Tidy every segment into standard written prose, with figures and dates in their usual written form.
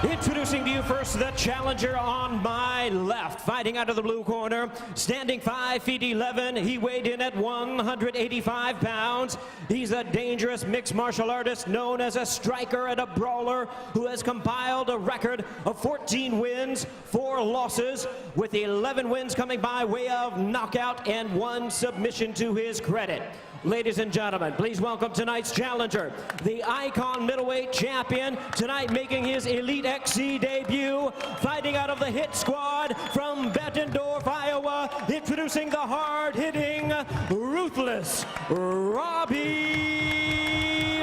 Introducing to you first the challenger on my left, fighting out of the blue corner, standing 5 feet 11. He weighed in at 185 pounds. He's a dangerous mixed martial artist known as a striker and a brawler who has compiled a record of 14 wins, 4 losses, with 11 wins coming by way of knockout and 1 submission to his credit. Ladies and gentlemen, please welcome tonight's challenger, the Icon middleweight champion, tonight making his Elite XC debut, fighting out of the Hit Squad from Bettendorf, Iowa, introducing the hard-hitting, ruthless Robbie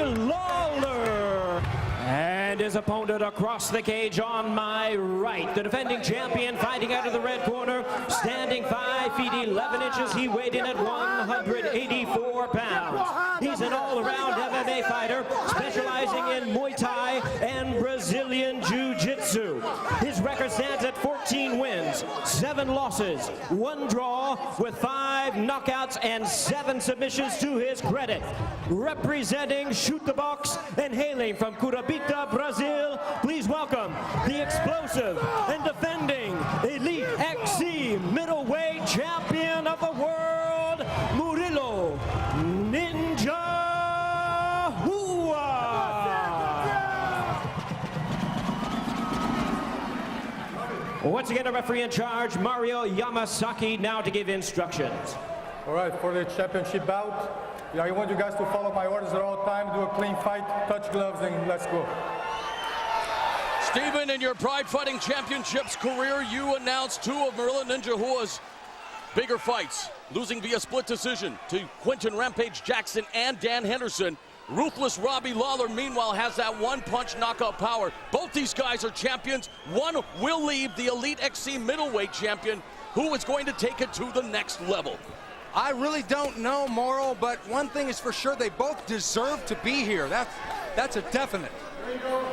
Lawler. And his opponent across the cage on my right, the defending champion fighting out of the red corner, standing 5 feet 11 inches. He weighed in at 184 pounds. He's an all-around MMA fighter, specializing in Muay Thai and Brazilian Jiu-Jitsu. His record stands at 14 wins, 7 losses, 1 draw, with 5 knockouts and 7 submissions to his credit. Representing Shoot the Box and hailing from Curitiba, Brazil, please welcome the explosive and defending Elite XC middleweight champion of the world, Murilo Ninja RUA. Once again, a referee in charge, Mario Yamasaki, now to give instructions. All right, for the championship bout, I want you guys to follow my orders at all times, do a clean fight, touch gloves, and let's go. Steven, in your Pride Fighting Championships career, you announced 2 of Murilo Ninja RUA's bigger fights, losing via split decision to Quinton Rampage Jackson and Dan Henderson. Ruthless Robbie Lawler, meanwhile, has that one-punch knockout power. Both these guys are champions. One will leave the Elite XC middleweight champion, who is going to take it to the next level. I really don't know, Mauro, but one thing is for sure, they both deserve to be here. That's a definite. There you go.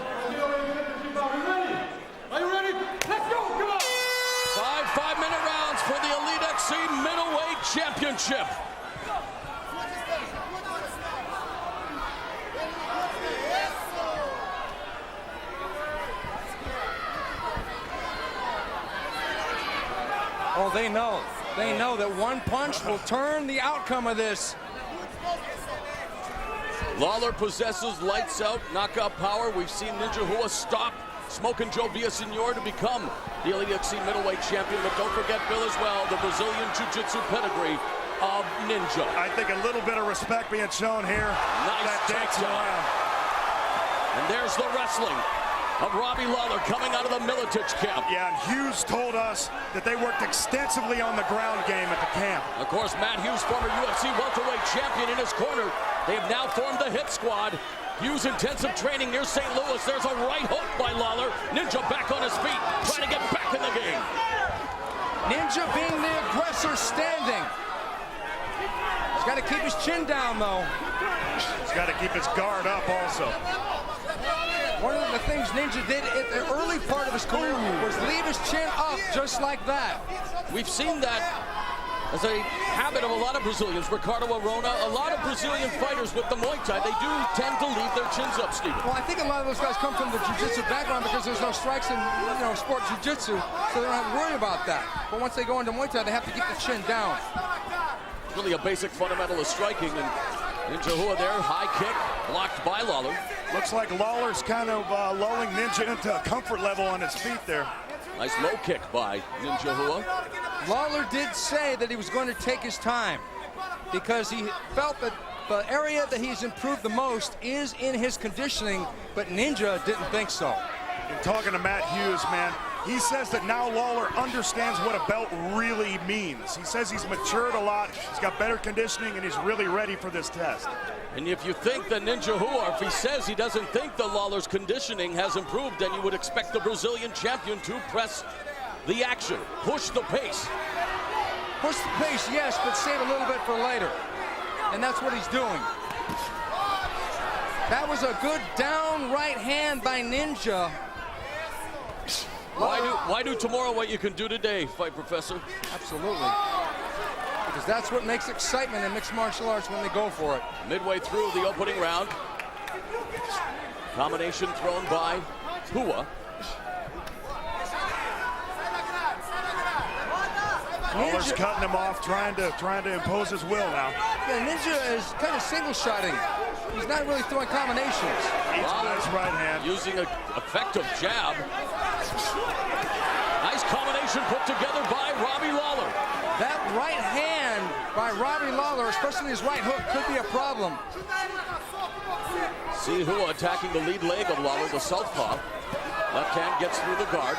Are you ready? Let's go, come on! 5 minute rounds for the Elite XC middleweight championship. Oh, they know. They know that one punch will turn the outcome of this. Lawler possesses lights out knockout power. We've seen Ninja RUA stop Smoking Joe Villasenor to become the Elite XC middleweight champion. But don't forget, Bill, as well, the Brazilian Jiu-Jitsu pedigree of Ninja. I think a little bit of respect being shown here. Nice takedown. And there's the wrestling of Robbie Lawler coming out of the Militich camp. Yeah, and Hughes told us that they worked extensively on the ground game at the camp. Of course, Matt Hughes, former UFC welterweight champion, in his corner. They have now formed the Hit Squad. Hughes intensive training near St. Louis. There's a right hook by Lawler. Ninja back on his feet, trying to get back in the game. Ninja being the aggressor standing. He's got to keep his chin down, though. He's got to keep his guard up also. One of the things Ninja did at the early part of his career was leave his chin up just like that. We've seen that as a habit of a lot of Brazilians. Ricardo Arona, a lot of Brazilian fighters with the Muay Thai, they do tend to leave their chins up, Steven. Well, I think a lot of those guys come from the jiu-jitsu background because there's no strikes in, sport jiu-jitsu, so they don't have to worry about that. But once they go into Muay Thai, they have to keep the chin down. Really a basic fundamental of striking, and Ninja RUA there, high kick, blocked by Lawler. Looks like Lawler's kind of lulling Ninja into a comfort level on his feet there. Nice low kick by Ninja RUA. Lawler did say that he was going to take his time because he felt that the area that he's improved the most is in his conditioning, but Ninja didn't think so. And talking to Matt Hughes, man, he says that now Lawler understands what a belt really means. He says he's matured a lot, he's got better conditioning, and he's really ready for this test. And if you think that Ninja RUA, if he says he doesn't think that Lawler's conditioning has improved, then you would expect the Brazilian champion to press the action, push the pace. Push the pace, yes, but save a little bit for later. And that's what he's doing. That was a good down right hand by Ninja. Why do tomorrow what you can do today, Fight Professor? Absolutely. Because that's what makes excitement in mixed martial arts when they go for it. Midway through the opening round. Combination thrown by RUA. Lawler's cutting him off, trying to impose his will now. Yeah, Ninja is kind of single-shotting. He's not really throwing combinations. He's a nice right hand. Using an effective jab. Nice combination put together by Robbie Lawler. That right hand by Robbie Lawler, especially his right hook, could be a problem. See who attacking the lead leg of Lawler, the southpaw. Left hand gets through the guard.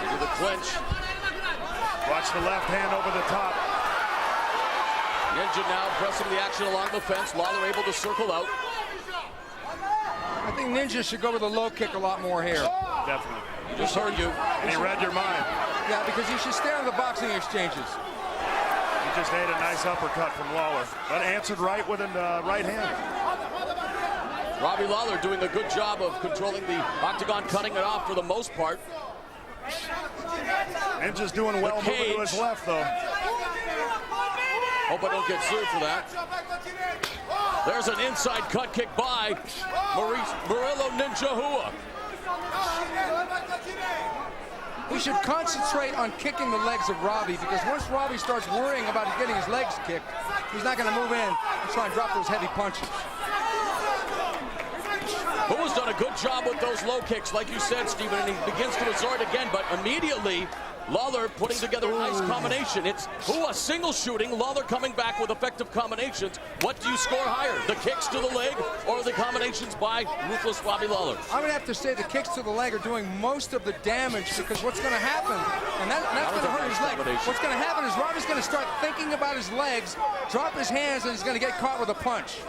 Into the clinch. Watch the left hand over the top. Ninja now pressing the action along the fence. Lawler able to circle out. I think Ninja should go with a low kick a lot more here. Definitely. He just heard you. And he read your mind. Yeah, because he should stay on the boxing exchanges. He just ate a nice uppercut from Lawler, but answered right with a right hand. Robbie Lawler doing a good job of controlling the octagon, cutting it off for the most part. Ninja's doing well moving to his left, though. Hope I don't get sued for that. There's an inside cut kick by Murilo Ninja Rua. He should concentrate on kicking the legs of Robbie, because once Robbie starts worrying about getting his legs kicked, he's not going to move in and try and drop those heavy punches. Rua's done a good job with those low kicks, like you said, Stephen, and he begins to resort again, but immediately Lawler putting together a nice combination. It's Rua single shooting, Lawler coming back with effective combinations. What do you score higher, the kicks to the leg or the combinations by ruthless Robbie Lawler? I'm going to have to say the kicks to the leg are doing most of the damage, because what's going to happen, and that's going to hurt his leg. What's going to happen is Robbie's going to start thinking about his legs, drop his hands, and he's going to get caught with a punch.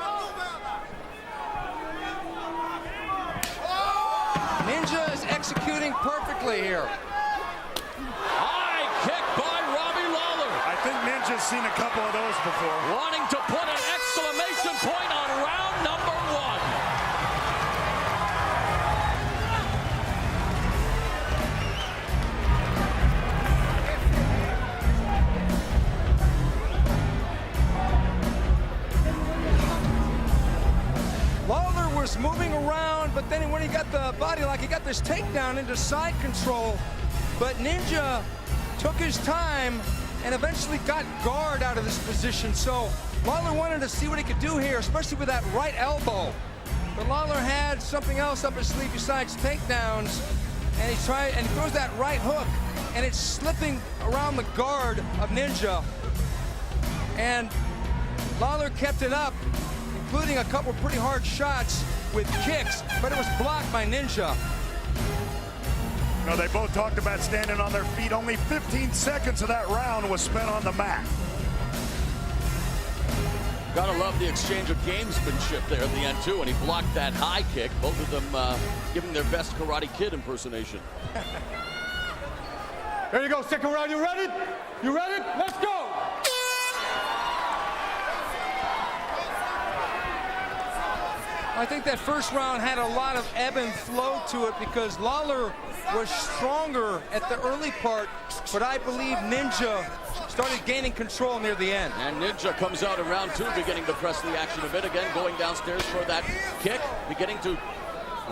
Ninja is executing perfectly here. High kick by Robbie Lawler. I think Ninja's seen a couple of those before. Wanting to put an exclamation point on round number 1. Lawler was moving around, but then when he got the body lock, he got this takedown into side control. But Ninja took his time and eventually got guard out of this position. So Lawler wanted to see what he could do here, especially with that right elbow. But Lawler had something else up his sleeve besides takedowns, and he throws that right hook, and it's slipping around the guard of Ninja. And Lawler kept it up, including a couple pretty hard shots with kicks, but it was blocked by Ninja. No, they both talked about standing on their feet. Only 15 seconds of that round was spent on the mat. Gotta love the exchange of gamesmanship there at the end, too, and he blocked that high kick. Both of them giving their best Karate Kid impersonation. There you go, second round. You ready? You ready? Let's go! I think that first round had a lot of ebb and flow to it, because Lawler was stronger at the early part, but I believe Ninja started gaining control near the end. And Ninja comes out in round 2, beginning to press the action a bit. Again, going downstairs for that kick, beginning to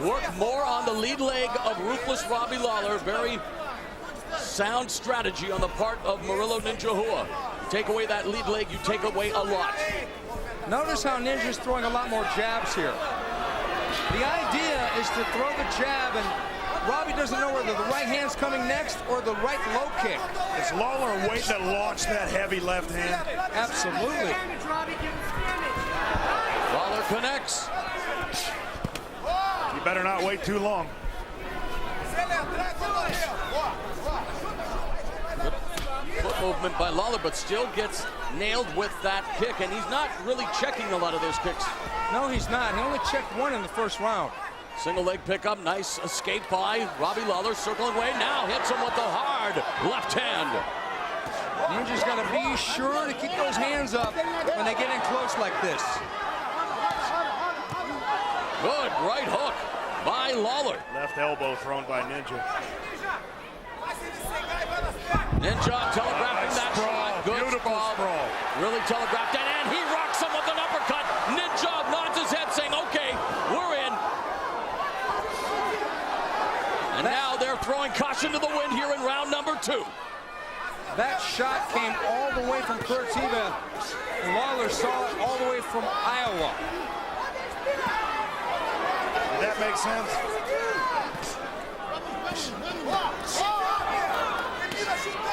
work more on the lead leg of ruthless Robbie Lawler. Very sound strategy on the part of Murilo Ninja Rua. Take away that lead leg, you take away a lot. Notice how Ninja's throwing a lot more jabs here. The idea is to throw the jab, and Robbie doesn't know whether the right hand's coming next or the right low kick. Is Lawler waiting to launch that heavy left hand? Absolutely. Lawler connects. You better not wait too long. Foot movement by Lawler, but still gets nailed with that kick, and he's not really checking a lot of those kicks. No, he's not. He only checked one in the first round. Single leg pickup, nice escape by Robbie Lawler, circling away, now hits him with the hard left hand. Ninja's got to be sure to keep those hands up when they get in close like this. Good right hook by Lawler. Left elbow thrown by Ninja. Ninja telegraphing that Sprawl. shot. Good Beautiful sprawl. sprawl. Really telegraphed it, and he rocks him with an uppercut. Ninja nods his head saying, okay, we're in. And now they're throwing caution to the wind here in round number 2. That shot came all the way from Curitiba. Lawler saw it all the way from Iowa. That makes sense.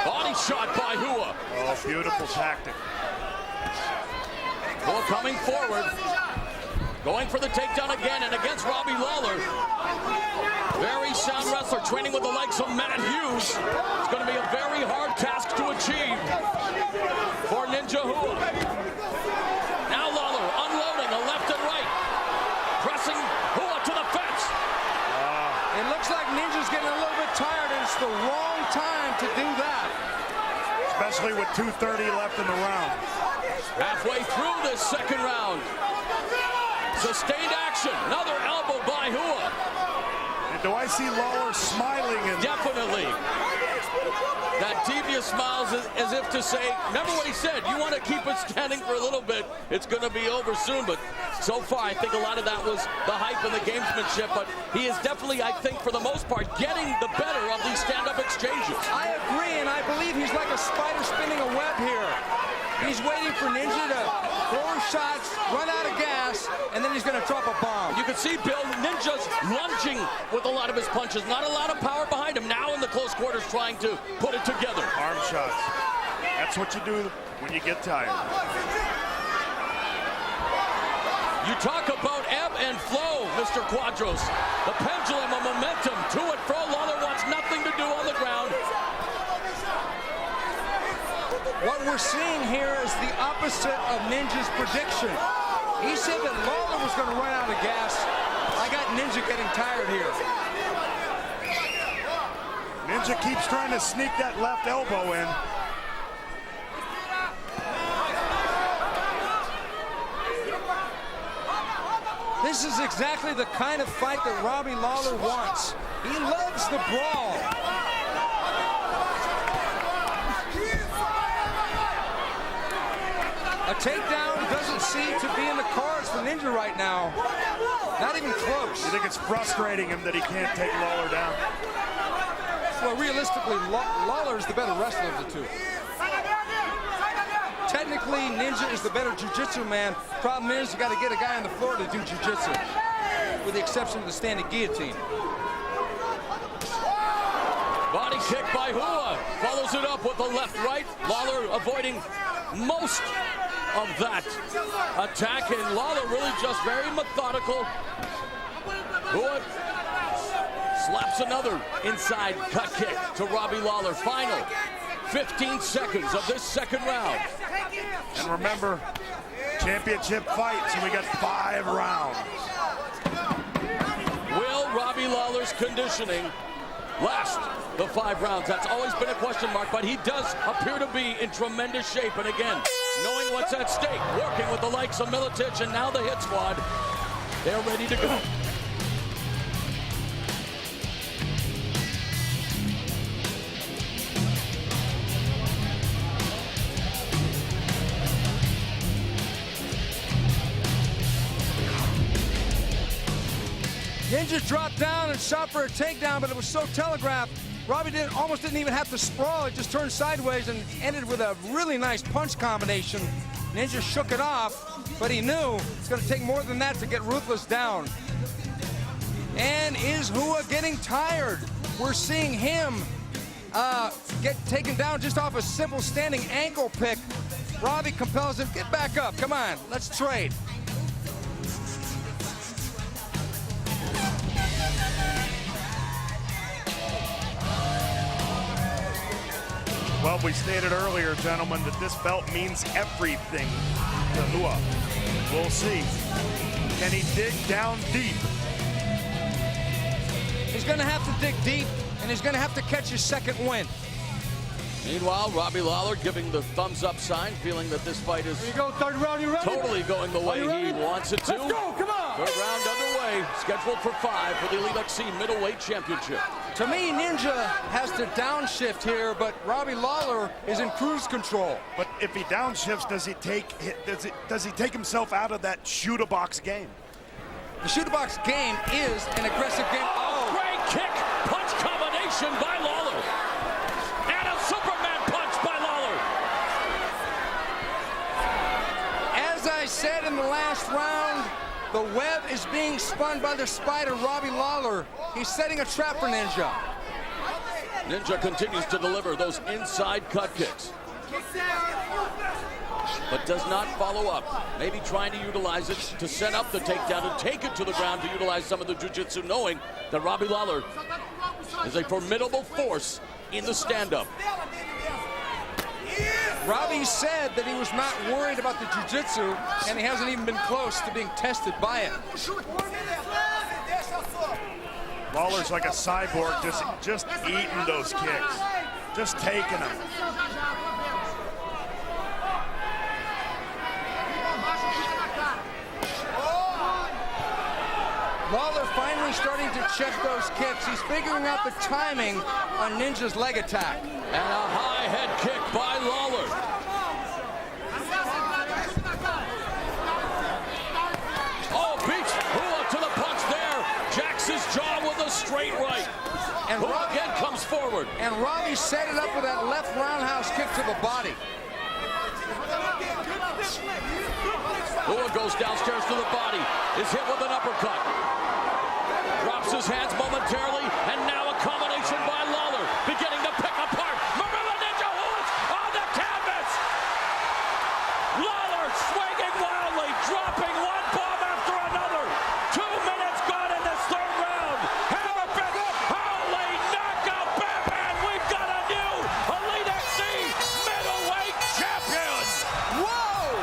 Body shot by Hua. Oh, beautiful tactic. Hua coming forward. Going for the takedown again and against Robbie Lawler. Very sound wrestler, training with the likes of Matt Hughes. It's going to be a very hard task to achieve for Ninja Hua. Now Lawler unloading a left and right. Pressing Hua to the fence. It looks like Ninja's getting a little bit tired, and it's the wrong time to do that. Especially with 2:30 left in the round. Halfway through this second round. Sustained action. Another elbow by Hua. And do I see Lawler smiling? Definitely. That devious smiles as if to say, remember what he said, you want to keep it standing for a little bit, it's going to be over soon. But so far, I think a lot of that was the hype and the gamesmanship. But he is definitely, I think, for the most part, getting the better of these stand-up exchanges. I agree, and I believe he's like a spider spinning a web here. He's waiting for Ninja to throw shots, run out of gas, and then he's going to drop a bomb. You can see Bill Ninja's lunging with a lot of his punches. Not a lot of power behind him. Now in the close quarters trying to put it together. Arm shots. That's what you do when you get tired. You talk about ebb and flow, Mr. Quadros. The pendulum of momentum to and fro. Lawler wants nothing to do on the ground. What we're seeing here is the opposite of Ninja's prediction. He said that Lawler was going to run out of gas. I got Ninja getting tired here. Ninja keeps trying to sneak that left elbow in. This is exactly the kind of fight that Robbie Lawler wants. He loves the brawl. A takedown doesn't seem to be in the cards for Ninja right now. Not even close. You think it's frustrating him that he can't take Lawler down? Well, realistically, Lawler is the better wrestler of the two. Technically, Ninja is the better jiu-jitsu man. Problem is, you got to get a guy on the floor to do jiu-jitsu, with the exception of the standing guillotine. Body kick by Hua. Follows it up with the left-right. Lawler avoiding most of that attack, and Lawler really just very methodical. Hua slaps another inside cut kick to Robbie Lawler. Final 15 seconds of this second round. And remember, championship fight, so we got 5 rounds. Will Robbie Lawler's conditioning last the 5 rounds? That's always been a question mark, but he does appear to be in tremendous shape. And again, knowing what's at stake, working with the likes of Miletich and now the Hit Squad, they're ready to go. Ninja dropped down and shot for a takedown, but it was so telegraphed. Robbie almost didn't even have to sprawl. It just turned sideways and ended with a really nice punch combination. Ninja shook it off, but he knew it's going to take more than that to get Ruthless down. And is Hua getting tired? We're seeing him get taken down just off a simple standing ankle pick. Robbie compels him, get back up, come on, let's trade. Well, we stated earlier, gentlemen, that this belt means everything to Hua. We'll see. Can he dig down deep? He's going to have to dig deep, and he's going to have to catch his second win. Meanwhile, Robbie Lawler giving the thumbs up sign, feeling that this fight is Here you go, third round, you ready? totally going the way he wants it to. Let's go, come on! Third round underway, scheduled for 5 for the Elite XC Middleweight Championship. To me, Ninja has to downshift here, but Robbie Lawler is in cruise control. But if he downshifts, does he take himself out of that shoot-a-box game? The shoot-a-box game is an aggressive game. Oh, great kick, punch combination by Lawler. And a Superman punch by Lawler. As I said in the last round, the web is being spun by the spider, Robbie Lawler. He's setting a trap for Ninja. Ninja continues to deliver those inside cut kicks, but does not follow up. Maybe trying to utilize it to set up the takedown and take it to the ground to utilize some of the jiu-jitsu, knowing that Robbie Lawler is a formidable force in the stand-up. Robbie said that he was not worried about the jiu-jitsu, and he hasn't even been close to being tested by it. Lawler's like a cyborg, just eating those kicks, just taking them. Lawler finally starting to check those kicks. He's figuring out the timing on Ninja's leg attack. And a high head kick by Lawler. Oh, beats RUA to the punch there. Jacks his jaw with a straight right. And RUA again comes forward. And Robbie set it up with that left roundhouse kick to the body. RUA goes downstairs to the body, is hit with an uppercut. Drops his hands momentarily, and now a combination by Lawler, beginning to pick apart Marilla Ninja Hoods on the canvas. Lawler swinging wildly, dropping one bomb after another. 2 minutes gone in this third round. Hammerfist, holy knockout, bam, bam. We've got a new Elite XC middleweight champion. Whoa!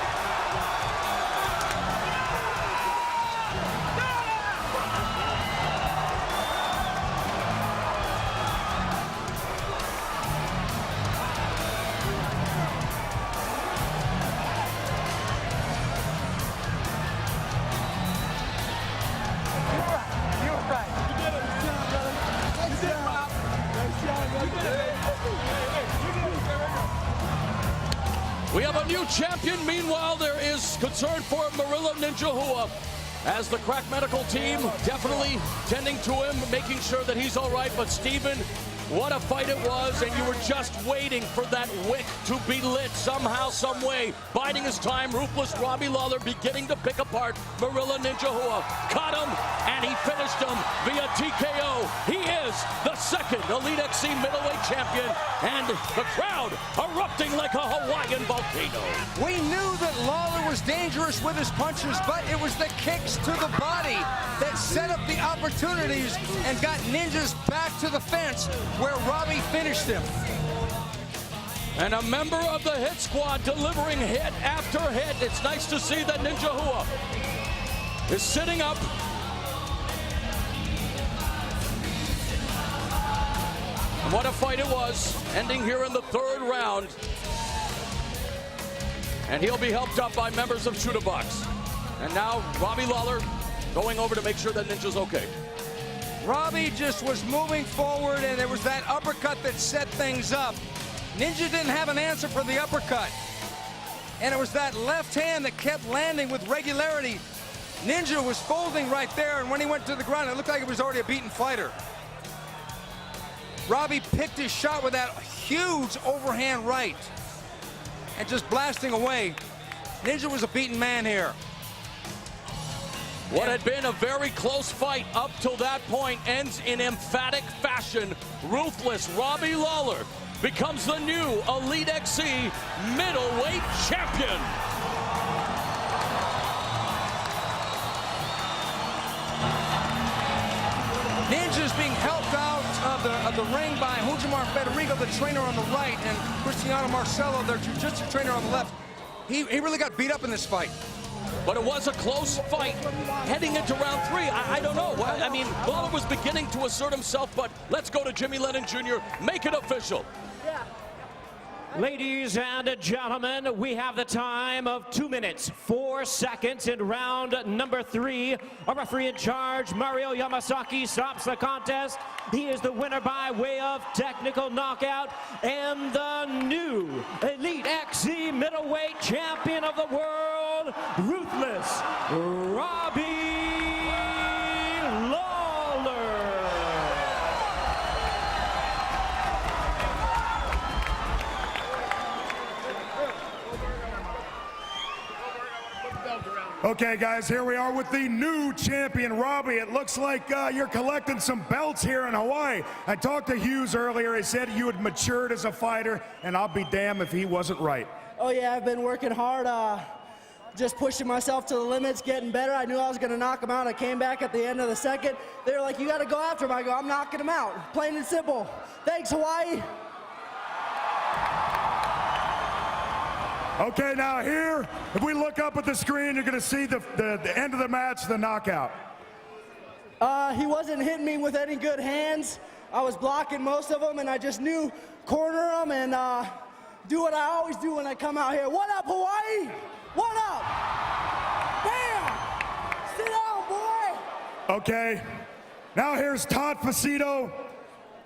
We have a new champion. Meanwhile, there is concern for Marilla Ninja Hua, as the crack medical team definitely tending to him, making sure that he's all right. But Steven, what a fight it was, and you were just waiting for that wick to be lit somehow, some way. Biding his time, ruthless Robbie Lawler beginning to pick apart Marilla Ninja Hua. Caught him, and he finished him via TKO. He is the second Elite XC middleweight champion, and the crowd erupting like a Hawaiian volcano. We knew that Lawler was dangerous with his punches, but it was the kicks to the body that set up the opportunities and got Ninja's back to the fence, where Robbie finished him. And a member of the hit squad delivering hit after hit. It's nice to see that Ninja Hua is sitting up. And what a fight it was, ending here in the third round. And he'll be helped up by members of Shoot-A-Box. And now Robbie Lawler going over to make sure that Ninja's okay. Robbie just was moving forward, and there was that uppercut that set things up. Ninja didn't have an answer for the uppercut. And it was that left hand that kept landing with regularity. Ninja was folding right there, and when he went to the ground, it looked like it was already a beaten fighter. Robbie picked his shot with that huge overhand right and just blasting away. Ninja was a beaten man here. What had been a very close fight up till that point ends in emphatic fashion. Ruthless Robbie Lawler becomes the new Elite XC middleweight champion. Ninja's being helped out of the ring by Hujimar Federico, the trainer on the right, and Cristiano Marcelo, their jiu-jitsu trainer on the left. He really got beat up in this fight. But it was a close fight heading into round 3. I don't know. I mean, Lawler was beginning to assert himself, but let's go to Jimmy Lennon Jr. Make it official. Ladies and gentlemen, we have the time of 2 minutes, 4 seconds in round number 3. Our referee in charge, Mario Yamasaki, stops the contest. He is the winner by way of technical knockout and the new Elite XC middleweight champion of the world, Ruthless Robbie Lawler. Okay, guys, here we are with the new champion, Robbie. It looks like you're collecting some belts here in Hawaii. I talked to Hughes earlier. He said you had matured as a fighter, and I'll be damned if he wasn't right. Oh, yeah, I've been working hard, just pushing myself to the limits, getting better. I knew I was going to knock him out. I came back at the end of the second. They were like, you got to go after him. I go, I'm knocking him out. Plain and simple. Thanks, Hawaii. Okay, now here, if we look up at the screen, you're going to see the end of the match, the knockout. He wasn't hitting me with any good hands. I was blocking most of them, and I just knew corner them and do what I always do when I come out here. What up, Hawaii? What up? Bam! Sit down, boy. Okay, now here's Todd Facito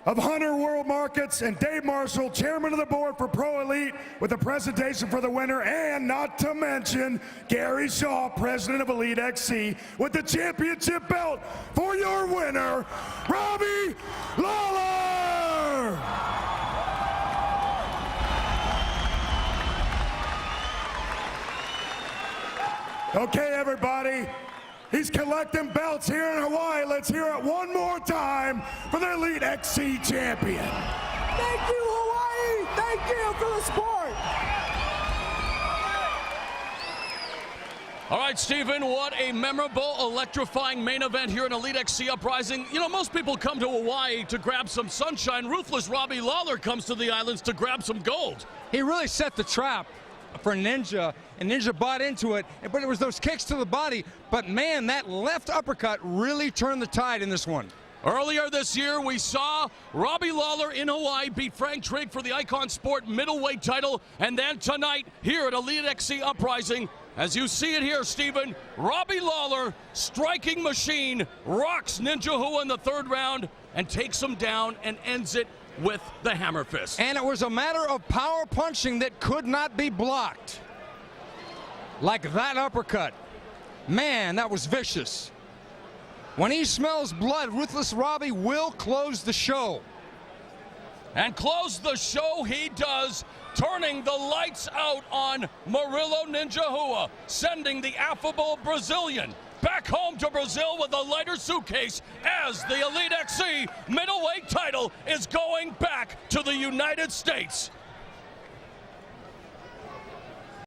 of Hunter World Markets and Dave Marshall, chairman of the board for Pro Elite, with a presentation for the winner, and not to mention Gary Shaw, president of Elite XC, with the championship belt for your winner, Robbie Lawler! Okay, everybody. He's collecting belts here in Hawaii. Let's hear it one more time for the Elite XC champion. Thank you, Hawaii. Thank you for the sport. All right, Stephen, what a memorable, electrifying main event here in Elite XC Uprising. You know, most people come to Hawaii to grab some sunshine. Ruthless Robbie Lawler comes to the islands to grab some gold. He really set the trap for Ninja, and Ninja bought into it, but it was those kicks to the body. But man, that left uppercut really turned the tide in this one. Earlier this year, we saw Robbie Lawler in Hawaii beat Frank Trigg for the Icon Sport middleweight title. And then tonight, here at Elite XC Uprising, as you see it here, Stephen, Robbie Lawler, striking machine, rocks Ninja Hua in the 3rd round and takes him down and ends it with the hammer fist. And it was a matter of power punching that could not be blocked. Like that uppercut. Man, that was vicious. When he smells blood, Ruthless Robbie will close the show. And close the show he does, turning the lights out on Murilo Ninja Hua, sending the affable Brazilian back home to Brazil with a lighter suitcase as the Elite XC middleweight title is going back to the United States.